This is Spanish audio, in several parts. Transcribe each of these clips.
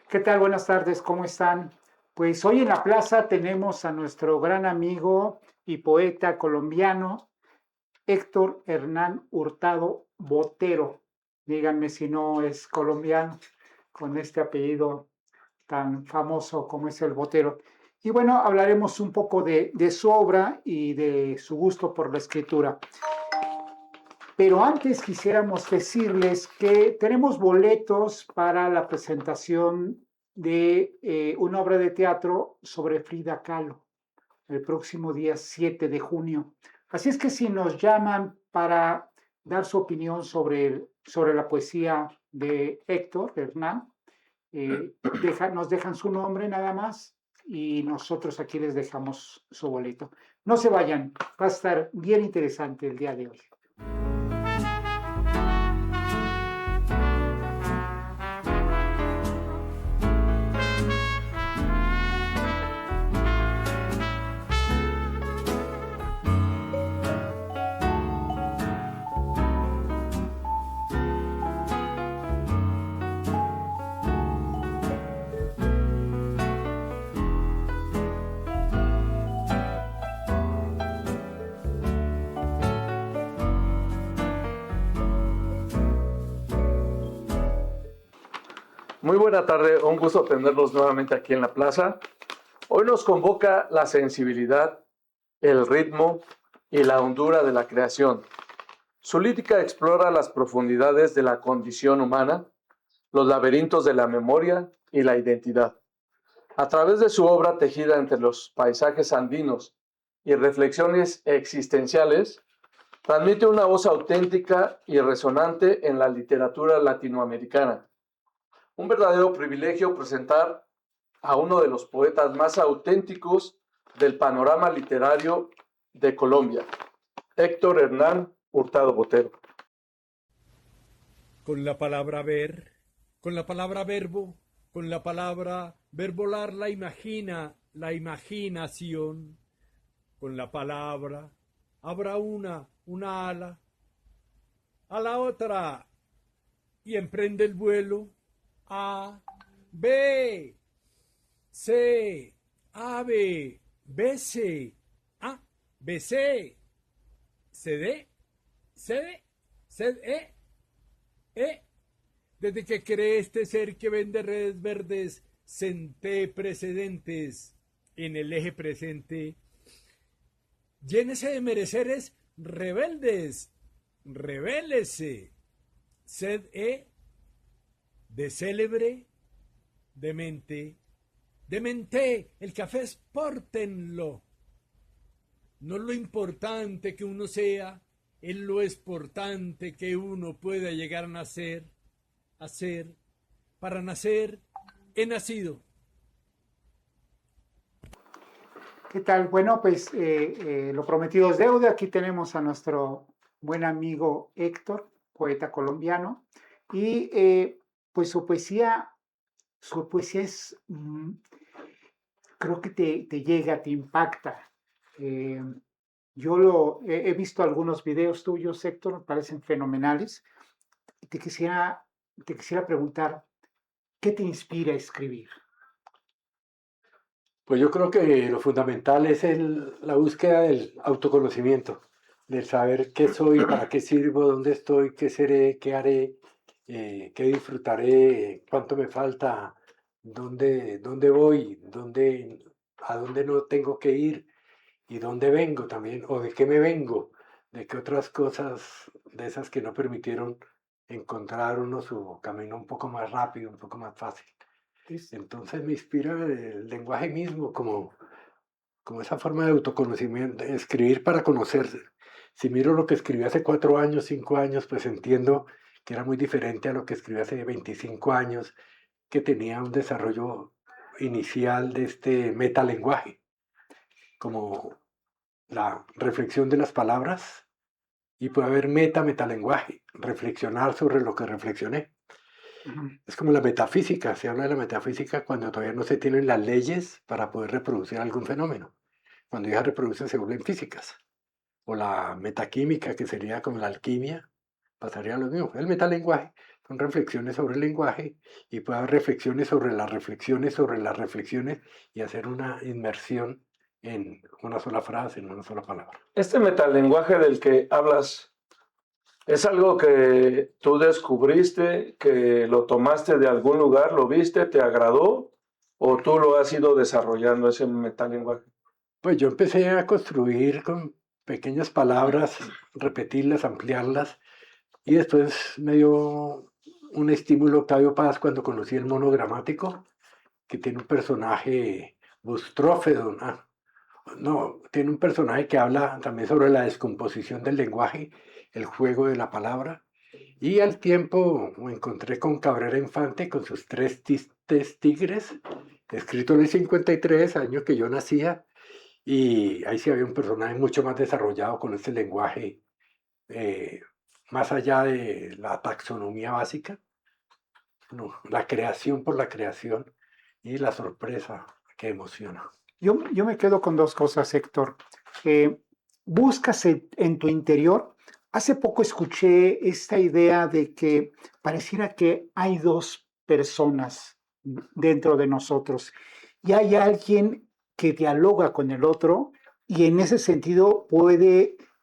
¿Qué tal? Buenas tardes, ¿cómo están? Pues hoy en la plaza tenemos a nuestro gran amigo y poeta colombiano, Héctor Hernán Hurtado Botero. Díganme si no es colombiano, con este apellido tan famoso como es el Botero. Y bueno, hablaremos un poco de su obra y de su gusto por la escritura. Pero antes quisiéramos decirles que tenemos boletos para la presentación de una obra de teatro sobre Frida Kahlo el próximo día 7 de junio. Así es que si nos llaman para dar su opinión sobre la poesía de Héctor Hernán, nos dejan su nombre nada más y nosotros aquí les dejamos su boleto. No se vayan, va a estar bien interesante el día de hoy. Muy buena tarde, un gusto tenerlos nuevamente aquí en la plaza. Hoy nos convoca la sensibilidad, el ritmo y la hondura de la creación. Su lírica explora las profundidades de la condición humana, los laberintos de la memoria y la identidad. A través de su obra tejida entre los paisajes andinos y reflexiones existenciales, transmite una voz auténtica y resonante en la literatura latinoamericana. Un verdadero privilegio presentar a uno de los poetas más auténticos del panorama literario de Colombia, Héctor Hernán Hurtado Botero. Con la palabra ver, con la palabra verbo, con la palabra verbolar la imaginación. Con la palabra habrá una ala, a la otra, y emprende el vuelo. A, B, C, ave, BC, A, BC, CD, CD, CD, Desde que creé este ser que vende redes verdes, senté precedentes en el eje presente. Llénese de mereceres rebeldes, rebélese, sed de célebre, demente, el café exportenlo. No es lo importante que uno sea, es lo exportante que uno pueda llegar a nacer, a ser. Para nacer, he nacido. ¿Qué tal? Bueno, pues lo prometido es deuda. Aquí tenemos a nuestro buen amigo Héctor, poeta colombiano, y pues su poesía es, creo que te llega, te impacta. Yo he visto algunos videos tuyos, Héctor, me parecen fenomenales. Y te quisiera preguntar, ¿qué te inspira a escribir? Pues yo creo que lo fundamental es la búsqueda del autoconocimiento, del saber qué soy, para qué sirvo, dónde estoy, qué seré, qué haré, qué disfrutaré, cuánto me falta, dónde voy, a dónde no tengo que ir y dónde vengo también, o de qué me vengo, de qué otras cosas de esas que no permitieron encontrar uno su camino un poco más rápido, un poco más fácil. Entonces me inspira el lenguaje mismo, como esa forma de autoconocimiento, de escribir para conocerse. Si miro lo que escribí hace 4 años, 5 años, pues entiendo que era muy diferente a lo que escribí hace 25 años, que tenía un desarrollo inicial de este metalenguaje, como la reflexión de las palabras y puede haber metalenguaje, reflexionar sobre lo que reflexioné. Es como la metafísica, se habla de la metafísica cuando todavía no se tienen las leyes para poder reproducir algún fenómeno. Cuando ya reproducen se vuelven físicas. O la metaquímica, que sería como la alquimia, pasaría lo mismo. El metalenguaje son reflexiones sobre el lenguaje y puede haber reflexiones sobre las reflexiones y hacer una inmersión en una sola frase, en una sola palabra. Este metalenguaje del que hablas, ¿es algo que tú descubriste, que lo tomaste de algún lugar, lo viste, te agradó, o tú lo has ido desarrollando ese metalenguaje? Pues yo empecé a construir con pequeñas palabras, repetirlas, ampliarlas, y después me dio un estímulo Octavio Paz cuando conocí el monogramático, que tiene un personaje bustrófedo, no, tiene un personaje que habla también sobre la descomposición del lenguaje, el juego de la palabra, y al tiempo me encontré con Cabrera Infante con sus tres tigres, escrito en el 53, año que yo nacía, y ahí sí había un personaje mucho más desarrollado con este lenguaje, eh, más allá de la taxonomía básica, no, la creación por la creación y la sorpresa que emociona. Yo me quedo con dos cosas, Héctor. Buscas en tu interior. Hace poco escuché esta idea de que pareciera que hay dos personas dentro de nosotros y hay alguien que dialoga con el otro y en ese sentido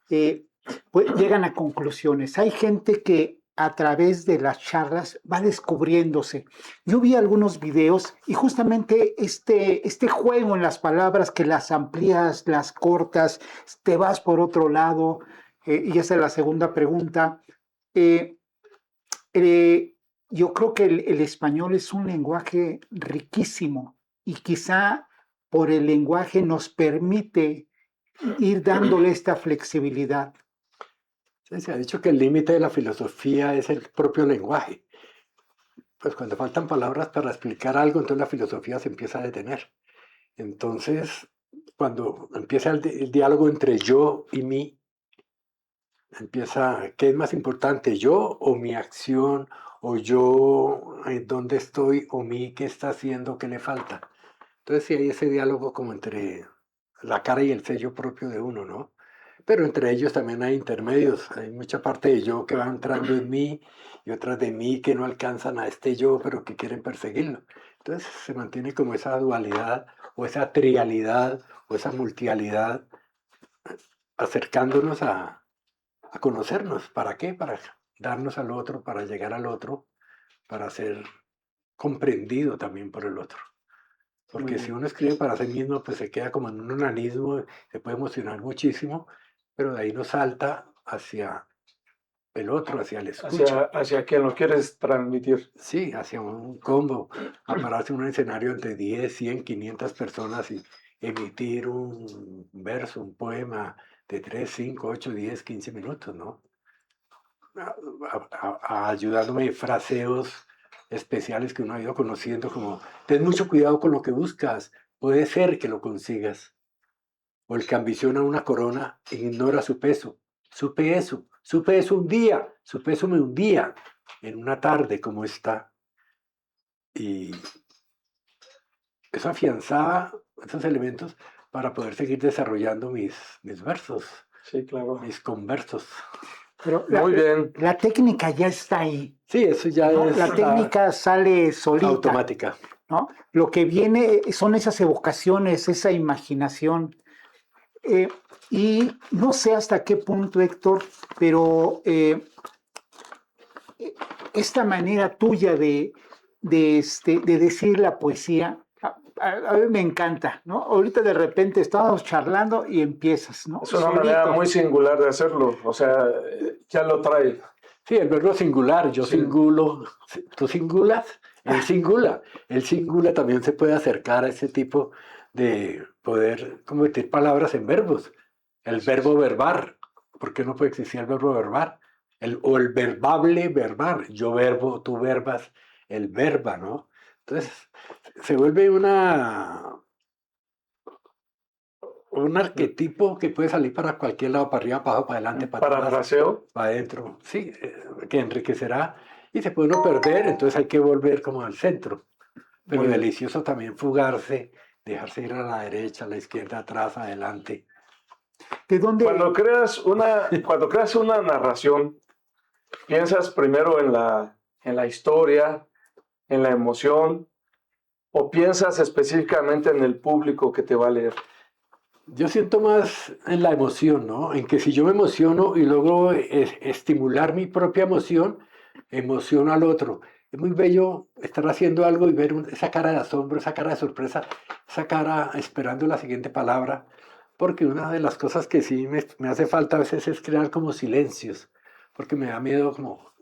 llegan a conclusiones. Hay gente que a través de las charlas va descubriéndose. Yo vi algunos videos y justamente este juego en las palabras que las amplías, las cortas, te vas por otro lado, y esa es la segunda pregunta. Eh, yo creo que el español es un lenguaje riquísimo y quizá por el lenguaje nos permite ir dándole esta flexibilidad. Sí, se ha dicho que el límite de la filosofía es el propio lenguaje. Pues cuando faltan palabras para explicar algo, entonces la filosofía se empieza a detener. Entonces, cuando empieza el diálogo entre yo y mí, empieza, ¿qué es más importante, yo o mi acción? O yo, ¿dónde estoy? O mí, ¿qué está haciendo? ¿Qué le falta? Entonces sí hay ese diálogo como entre la cara y el sello propio de uno, ¿no? Pero entre ellos también hay intermedios, hay mucha parte de yo que va entrando en mí y otras de mí que no alcanzan a este yo, pero que quieren perseguirlo. Entonces se mantiene como esa dualidad o esa trialidad o esa multialidad acercándonos a conocernos. ¿Para qué? Para darnos al otro, para llegar al otro, para ser comprendido también por el otro. Porque si uno escribe para sí mismo, pues se queda como en un onanismo, se puede emocionar muchísimo, pero de ahí no salta hacia el otro, hacia el escucha. Hacia quien lo quieres transmitir. Sí, hacia un combo, a pararse en un escenario entre 10, 100, 500 personas y emitir un verso, un poema de 3, 5, 8, 10, 15 minutos, ¿no? Ayudándome fraseos especiales que uno ha ido conociendo, como ten mucho cuidado con lo que buscas, puede ser que lo consigas. O el que ambiciona una corona e ignora su peso. Supe eso supe eso un día, en una tarde como esta. Y eso afianzaba esos elementos para poder seguir desarrollando mis versos, Sí, claro. mis conversos. Pero Muy bien. la técnica ya está ahí. Sí, eso ya ¿No? es La técnica sale solita. automática. ¿No? Lo que viene son esas evocaciones, esa imaginación. Y no sé hasta qué punto, Héctor, pero esta manera tuya de decir la poesía, a mí me encanta, ¿no? Ahorita de repente estábamos charlando y empiezas, ¿no? Es una manera muy singular de hacerlo, o sea, ya lo trae. Sí, el verbo singular, yo Sí. singulo, tú singulas, él singula. El singula también se puede acercar a ese tipo de poder convertir palabras en verbos. El verbo verbar, ¿por qué no puede existir el verbo verbar? O el verbable verbar, yo verbo, tú verbas, el verba, ¿no? Entonces, se vuelve un arquetipo que puede salir para cualquier lado, para arriba, para abajo, para adelante, para atrás, Parafraseo. para adentro. Sí, que enriquecerá y se puede uno perder, entonces hay que volver como al centro. Pero Muy bien. delicioso también fugarse, dejarse ir a la derecha, a la izquierda, atrás, adelante. ¿De dónde? Cuando creas una narración, ¿piensas primero en la historia, en la emoción, o piensas específicamente en el público que te va a leer? Yo siento más en la emoción, ¿no? En que si yo me emociono y logro estimular mi propia emoción, emociono al otro. Es muy bello estar haciendo algo y ver esa cara de asombro, esa cara de sorpresa, esa cara esperando la siguiente palabra, porque una de las cosas que sí me hace falta a veces es crear como silencios, porque me da miedo como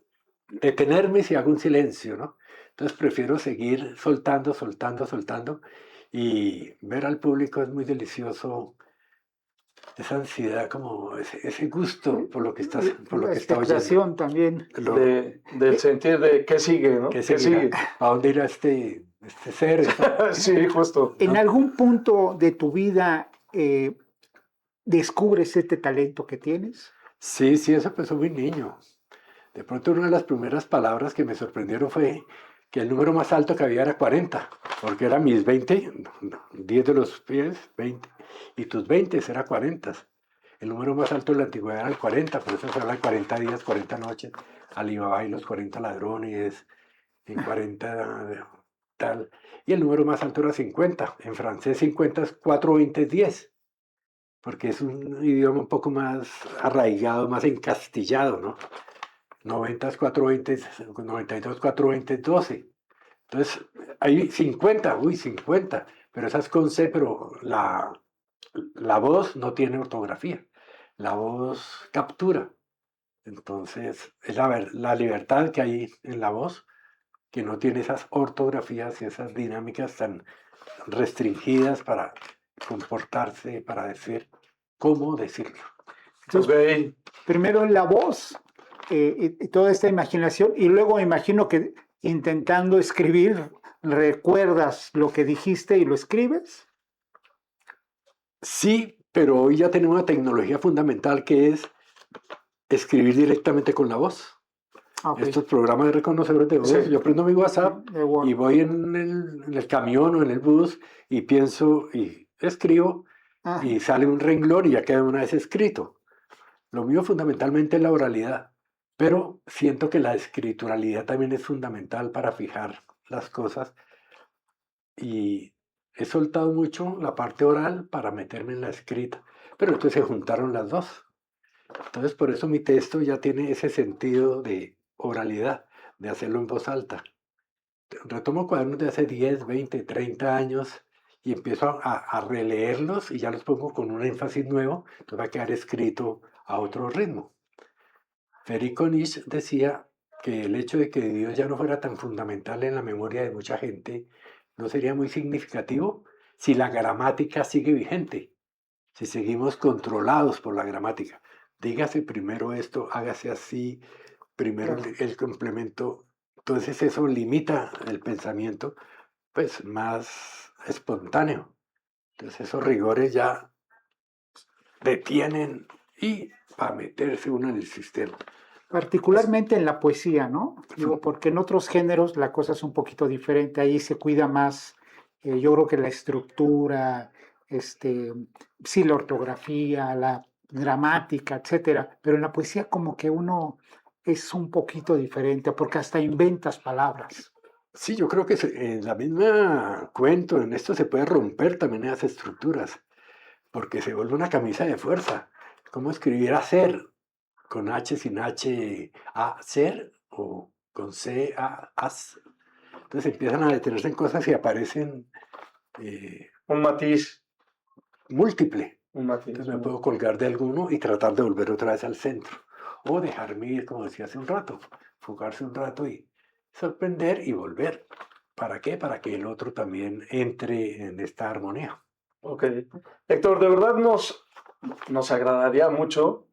detenerme si hago un silencio, ¿no? Entonces prefiero seguir soltando, soltando, soltando y ver al público es muy delicioso, esa ansiedad, como ese gusto por lo que estás, por lo La que está oyendo. expectación también. Del sentir de qué sigue, ¿no? ¿Qué ¿Qué seguirá? sigue? ¿A dónde irá este ser? Sí, justo. ¿En algún punto de tu vida descubres este talento que tienes? Sí, sí, eso empezó muy niño. De pronto una de las primeras palabras que me sorprendieron fue que el número más alto que había era 40, porque eran mis 20, 10 de los pies, 20, y tus 20 era 40. El número más alto de la antigüedad era el 40, por eso se habla de 40 días, 40 noches, Alibaba y los 40 ladrones, en 40 tal. Y el número más alto era 50. En francés 50 es 4, 20 es 10, porque es un idioma un poco más arraigado, más encastillado, ¿no? 90 es 420, 92, 420 es 12. Entonces, hay 50, uy, 50, pero esa es con C, pero la voz no tiene ortografía, la voz captura. Entonces, es la libertad que hay en la voz, que no tiene esas ortografías y esas dinámicas tan restringidas para comportarse, para decir cómo decirlo. Entonces, Ok. primero la voz y toda esta imaginación, y luego imagino que intentando escribir, recuerdas lo que dijiste y lo escribes. Sí, pero hoy ya tenemos una tecnología fundamental que es escribir directamente con la voz. Ah, ok. Estos programas de reconocedores de voz, Sí. yo prendo mi WhatsApp De Word. y voy en el camión o en el bus y pienso y escribo Ah, y sale un renglón y ya queda una vez escrito. Lo mío fundamentalmente es la oralidad, pero siento que la escrituralidad también es fundamental para fijar las cosas y he soltado mucho la parte oral para meterme en la escrita, pero entonces se juntaron las dos. Entonces por eso mi texto ya tiene ese sentido de oralidad, de hacerlo en voz alta. Retomo cuadernos de hace 10, 20, 30 años y empiezo a releerlos y ya los pongo con un énfasis nuevo, entonces va a quedar escrito a otro ritmo. Federico Nietzsche decía que el hecho de que Dios ya no fuera tan fundamental en la memoria de mucha gente no sería muy significativo si la gramática sigue vigente, si seguimos controlados por la gramática. Dígase primero esto, hágase así, primero el complemento. Entonces eso limita el pensamiento, pues más espontáneo. Entonces esos rigores ya detienen y para meterse uno en el sistema. particularmente en la poesía, ¿no? Digo, porque en otros géneros la cosa es un poquito diferente, ahí se cuida más, yo creo que la estructura, sí, la ortografía, la gramática, etcétera, pero en la poesía como que uno es un poquito diferente, porque hasta inventas palabras. Sí, yo creo que en la misma cuento, en esto se puede romper también esas estructuras, porque se vuelve una camisa de fuerza. ¿Cómo escribir hacer? Con H, sin H, hacer, o con C, as. Entonces empiezan a detenerse en cosas y aparecen Un matiz. múltiple. Un matiz. Entonces me puedo colgar de alguno y tratar de volver otra vez al centro. O dejarme ir, como decía hace un rato, fugarse un rato y sorprender y volver. ¿Para qué? Para que el otro también entre en esta armonía. Ok. Héctor, de verdad nos agradaría mucho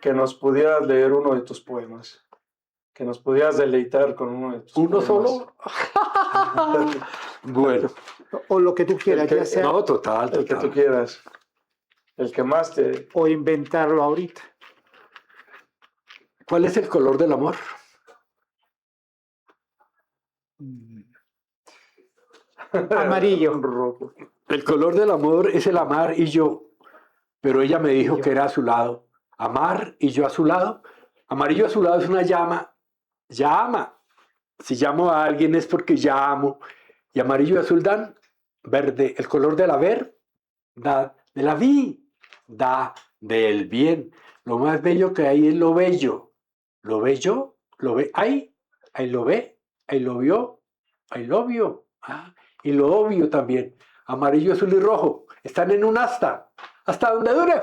que nos pudieras leer uno de tus poemas, que nos pudieras deleitar con uno de tus ¿Uno poemas. solo? Bueno. O lo que tú quieras, El que- ya sea No, total, El que tú total. quieras. El que más te... o inventarlo ahorita. ¿Cuál es el color del amor? Amarillo. Rojo. El color del amor es el amar y yo, pero ella me dijo yo. que era a su lado. Amar y yo a su lado. Amarillo a su lado es una llama. Llama. Si llamo a alguien es porque ya amo. Y amarillo y azul dan verde. El color de la verdad, de la vida, del bien. Lo más bello que hay es lo bello. Lo bello, lo ve. Ahí lo ve, ahí lo vio, ahí lo vio. Y lo obvio también. Amarillo, azul y rojo. Están en un asta. Hasta donde dure.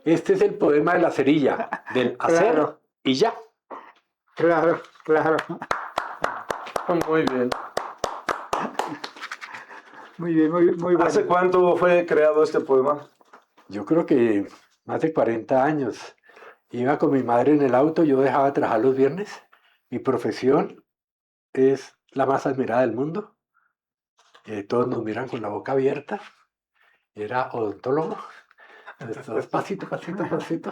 Este es el poema de la cerilla. Del hacer Claro. y ya. Claro, claro. Muy bien. Muy bien, muy bueno. ¿Hace cuánto fue creado este poema? Yo creo que más de 40 años. Iba con mi madre en el auto, yo dejaba de trabajar los viernes. Mi profesión es la más admirada del mundo. Todos nos miran con la boca abierta. Era odontólogo. Entonces, pasito, pasito, pasito.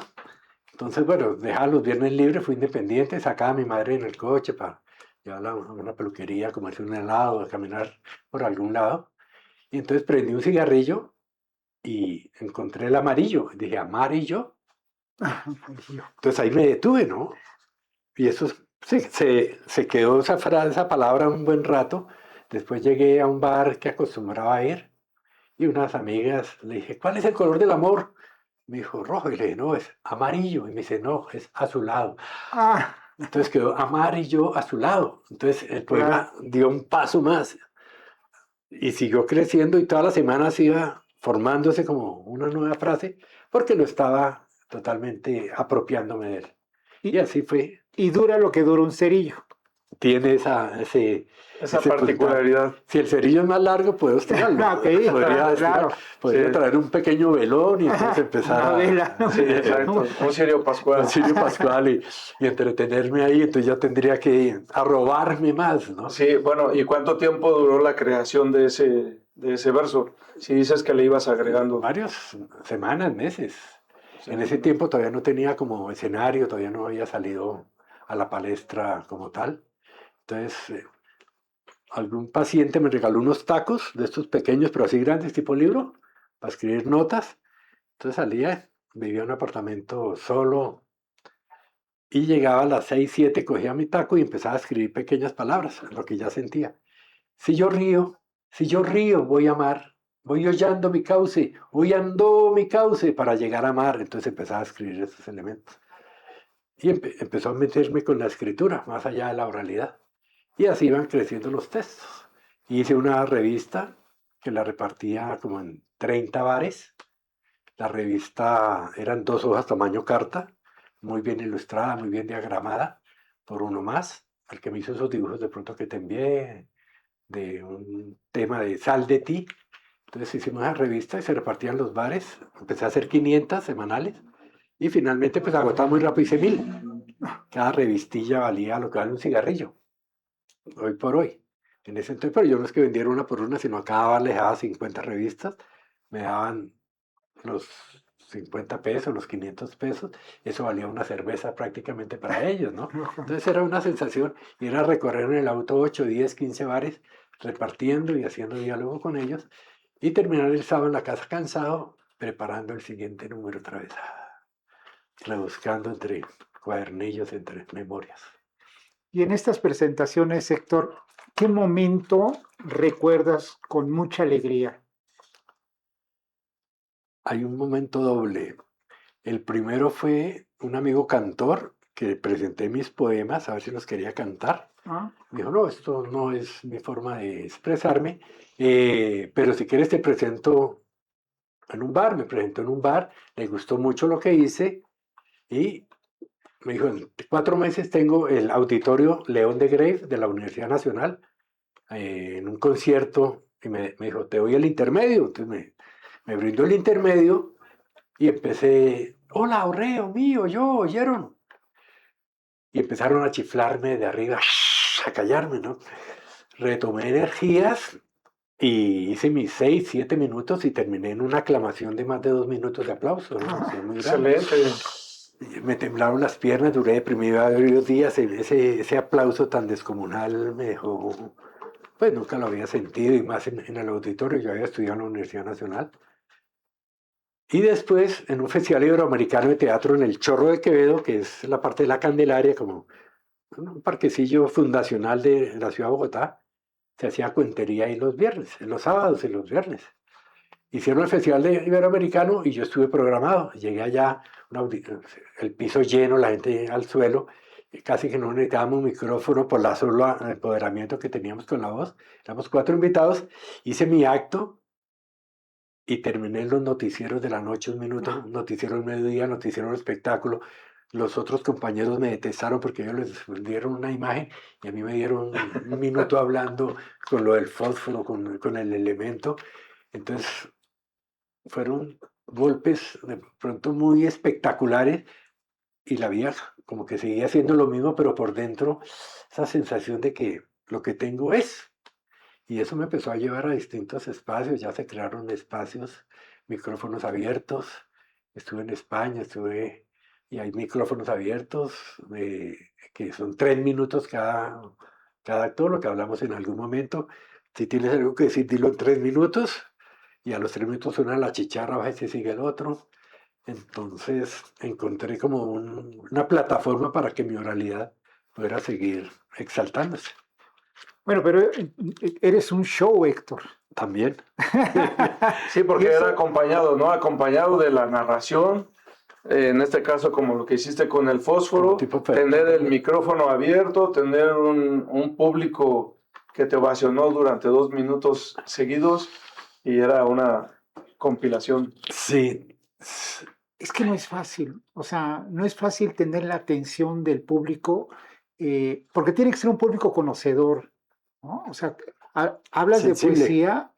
Entonces, bueno, dejaba los viernes libres, fui independiente, sacaba a mi madre en el coche para llevarla a una peluquería, comerse un helado, a caminar por algún lado. Y entonces prendí un cigarrillo y encontré el amarillo. Dije, amarillo. Amarillo. Entonces ahí me detuve, ¿no? Y eso se quedó esa palabra un buen rato. Después llegué a un bar que acostumbraba a ir y unas amigas le dije, ¿cuál es el color del amor? Me dijo, rojo. Y le dije, no, es amarillo. Y me dice, no, es azulado. Ah, Entonces quedó amarillo azulado. Entonces el poema dio un paso más y siguió creciendo y todas las semanas iba formándose como una nueva frase porque lo estaba totalmente apropiándome de él. Y así fue. y dura lo que dura un cerillo. Tiene ese particularidad. Si el cerillo es más largo, puedo estirarlo. Ah, sí, Podría claro. podría Sí. traer un pequeño velón y entonces empezar Una vela. Sí, exacto. Un Cirio Pascual. con Sirio Pascual y entretenerme ahí, entonces ya tendría que arrobarme más, ¿no? Sí, bueno, ¿y cuánto tiempo duró la creación de ese verso? Si dices que le ibas agregando. Varias semanas, meses. Sí. En ese tiempo todavía no tenía como escenario, todavía no había salido a la palestra como tal. Entonces, algún paciente me regaló unos tacos de estos pequeños, pero así grandes, tipo libro, para escribir notas. Entonces salía, vivía en un apartamento solo y llegaba a las 6, 7, cogía mi taco y empezaba a escribir pequeñas palabras, lo que ya sentía. Si yo río, voy a amar. Voy hollando mi cauce, voy ando mi cauce para llegar a amar. Entonces empezaba a escribir esos elementos. Y empezó a meterme con la escritura, más allá de la oralidad. Y así iban creciendo los textos. Hice una revista que la repartía como en 30 bares. La revista eran 2 hojas tamaño carta, muy bien ilustrada, muy bien diagramada, por uno más, el que me hizo esos dibujos de pronto que te envié, de un tema de Sal de ti. Entonces hicimos esa revista y se repartían los bares. Empecé a hacer 500 semanales y finalmente pues agotaba muy rápido, hice 1000. Cada revistilla valía lo que vale un cigarrillo, hoy por hoy. En ese entonces, pero yo no es que vendiera una por una, sino a cada bar les daba 50 revistas, me daban los 50 pesos, los 500 pesos, eso valía una cerveza prácticamente para ellos, ¿no? Entonces era una sensación ir a recorrer en el auto 8, 10, 15 bares, repartiendo y haciendo diálogo con ellos, y terminar el sábado en la casa cansado, preparando el siguiente número otra vez, rebuscando entre cuadernillos, entre memorias. Y en estas presentaciones, Héctor, ¿qué momento recuerdas con mucha alegría? Hay un momento doble. El primero fue un amigo cantor que presenté mis poemas a ver si los quería cantar. ¿Ah? Me dijo, no, esto no es mi forma de expresarme, pero si quieres te presento en un bar. Me presentó en un bar, le gustó mucho lo que hice y me dijo, en 4 meses tengo el auditorio León de Grave de la Universidad Nacional en un concierto y me dijo, te doy el intermedio. Entonces me brindó el intermedio y empecé, hola, Orreo, mío, yo, ¿oyeron? Y empezaron a chiflarme de arriba, a callarme, ¿no? Retomé energías Y hice mis 6, 7 minutos y terminé en una aclamación de más de 2 minutos de aplauso, ¿no? O sea, muy grande. Excelente. Me temblaron las piernas, duré deprimido varios días. Ese aplauso tan descomunal me dejó, pues nunca lo había sentido, y más en el auditorio. Yo había estudiado en la Universidad Nacional. Y después, en un festival iberoamericano de teatro en el Chorro de Quevedo, que es la parte de la Candelaria, como un parquecillo fundacional de la ciudad de Bogotá, se hacía cuentería ahí los viernes, en los sábados y los viernes. Hicieron el Festival Iberoamericano y yo estuve programado. Llegué allá, el piso lleno, la gente al suelo, y casi que no necesitábamos micrófono por la solo empoderamiento que teníamos con la voz. Éramos 4 invitados, hice mi acto y terminé en los noticieros de la noche, un minuto, noticiero del mediodía, noticiero del espectáculo. Los otros compañeros me detestaron porque ellos les dieron una imagen y a mí me dieron un minuto hablando con lo del fósforo, con el elemento. Entonces fueron golpes de pronto muy espectaculares y la vida como que seguía haciendo lo mismo, pero por dentro esa sensación de que lo que tengo es. Y eso me empezó a llevar a distintos espacios, ya se crearon espacios, micrófonos abiertos. Estuve en España, y hay micrófonos abiertos que son 3 minutos cada actor, lo que hablamos en algún momento. Si tienes algo que decir, dilo en 3 minutos, y a los 3 minutos suena la chicharra, baja y se sigue el otro. Entonces encontré como una plataforma para que mi oralidad pudiera seguir exaltándose. Bueno, pero eres un show, Héctor. También. Sí, porque Y eso- era acompañado, ¿no? Acompañado de la narración, en este caso como lo que hiciste con el fósforo, Tipo tener el micrófono abierto, tener un público que te ovacionó durante 2 minutos seguidos y era una compilación. Sí. Es que no es fácil, o sea, no es fácil tener la atención del público, porque tiene que ser un público conocedor, ¿no? O sea, hablas Sensible. de poesía,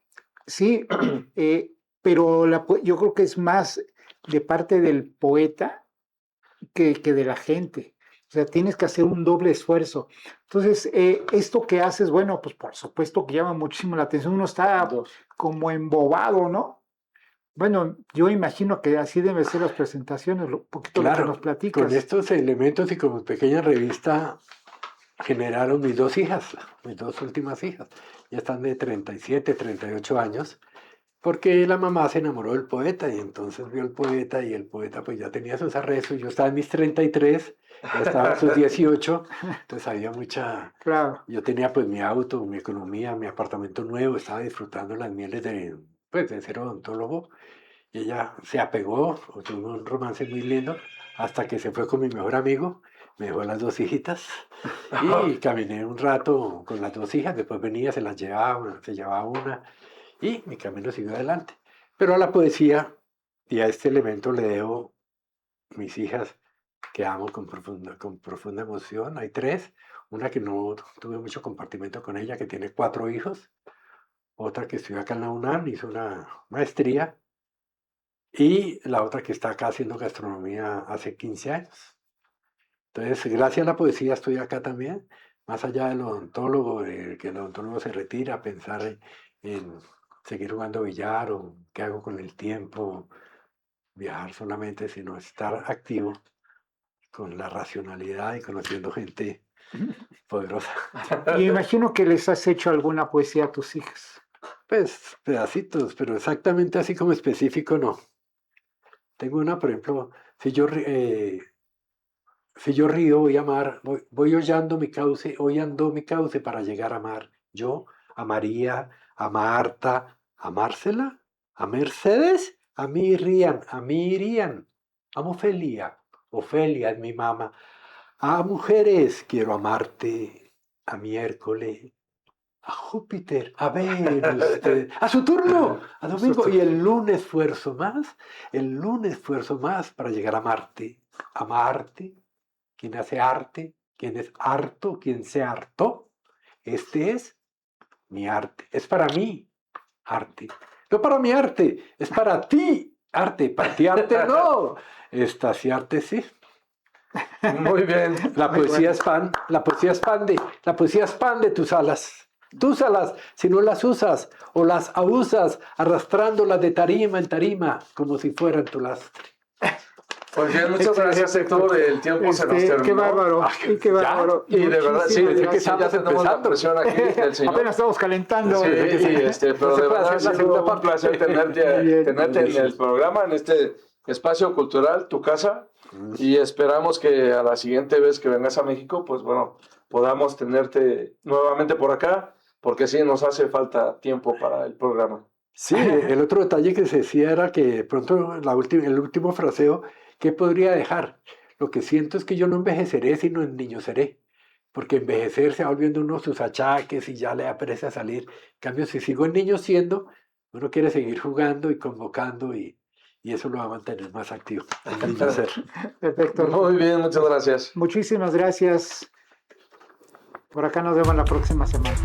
sí, pero yo creo que es más de parte del poeta que de la gente. O sea, tienes que hacer un doble esfuerzo. Entonces, esto que haces, bueno, pues por supuesto que llama muchísimo la atención. Uno está como embobado, ¿no? Bueno, yo imagino que así deben ser las presentaciones, un poquito lo que nos Claro, platicas. con estos elementos y como pequeña revista generaron mis 2 hijas, mis 2 últimas hijas. Ya están de 37, 38 años, porque la mamá se enamoró del poeta y entonces vio al poeta y el poeta pues ya tenía sus arrezos. Yo estaba en mis 33, ya estaba en sus 18, entonces había mucha... Claro. Yo tenía pues mi auto, mi economía, mi apartamento nuevo, estaba disfrutando las mieles de ser odontólogo. Y ella se apegó, tuvo un romance muy lindo, hasta que se fue con mi mejor amigo, me dejó las 2 hijitas y caminé un rato con las 2 hijas, después venía, se las llevaba, se llevaba una y mi camino siguió adelante. Pero a la poesía y a este elemento le debo mis hijas que amo con profunda emoción. Hay 3, una que no tuve mucho compartimento con ella, que tiene 4 hijos, otra que estudió acá en la UNAM, hizo una maestría, y la otra que está acá haciendo gastronomía hace 15 años. Entonces, gracias a la poesía estoy acá también, más allá del odontólogo, que el odontólogo se retira a pensar en seguir jugando billar o qué hago con el tiempo, viajar solamente, sino estar activo con la racionalidad y conociendo gente poderosa. Y imagino que les has hecho alguna poesía a tus hijas. Pues pedacitos, pero exactamente así como específico no. Tengo una, por ejemplo, si yo río, voy a amar, voy hollando mi cauce para llegar a amar. Yo, a María, a Marta, a Marcela, a Mercedes, a Miriam, a Ofelia es mi mamá. A mujeres quiero amarte, a miércoles, a Júpiter, a Venus, a Saturno, a Domingo, y el lunes esfuerzo más para llegar a Marte, quien hace arte, quien es harto, quien se hartó. Este es mi arte, es para mí arte. No para mi arte, es para ti arte, para ti arte no. Estasiarte sí. Muy bien. La poesía expande tus alas. Túsalas si no las usas o las abusas arrastrándolas de tarima en tarima como si fueran tu lastre. Pues bien, muchas gracias, Héctor. El tiempo se nos terminó. Qué bárbaro, qué bárbaro. Y de verdad, sí, Muchísimas que ya gracias. tenemos la presión aquí del señor. Apenas estamos calentando. Sí, pero de verdad ha sido un placer tenerte en el programa, en este espacio cultural, tu casa, y esperamos que a la siguiente vez que vengas a México, pues bueno, podamos tenerte nuevamente por acá, porque sí nos hace falta tiempo para el programa. Sí, el otro detalle que se decía era que de pronto el último fraseo, ¿qué podría dejar? Lo que siento es que yo no envejeceré, sino en niño seré. Porque envejecer se va volviendo uno sus achaques y ya le da pereza salir. En cambio, si sigo en niño siendo, uno quiere seguir jugando y convocando y eso lo va a mantener más activo. El niño ser. Perfecto. Muy bien, muchas gracias. Muchísimas gracias. Por acá nos vemos la próxima semana.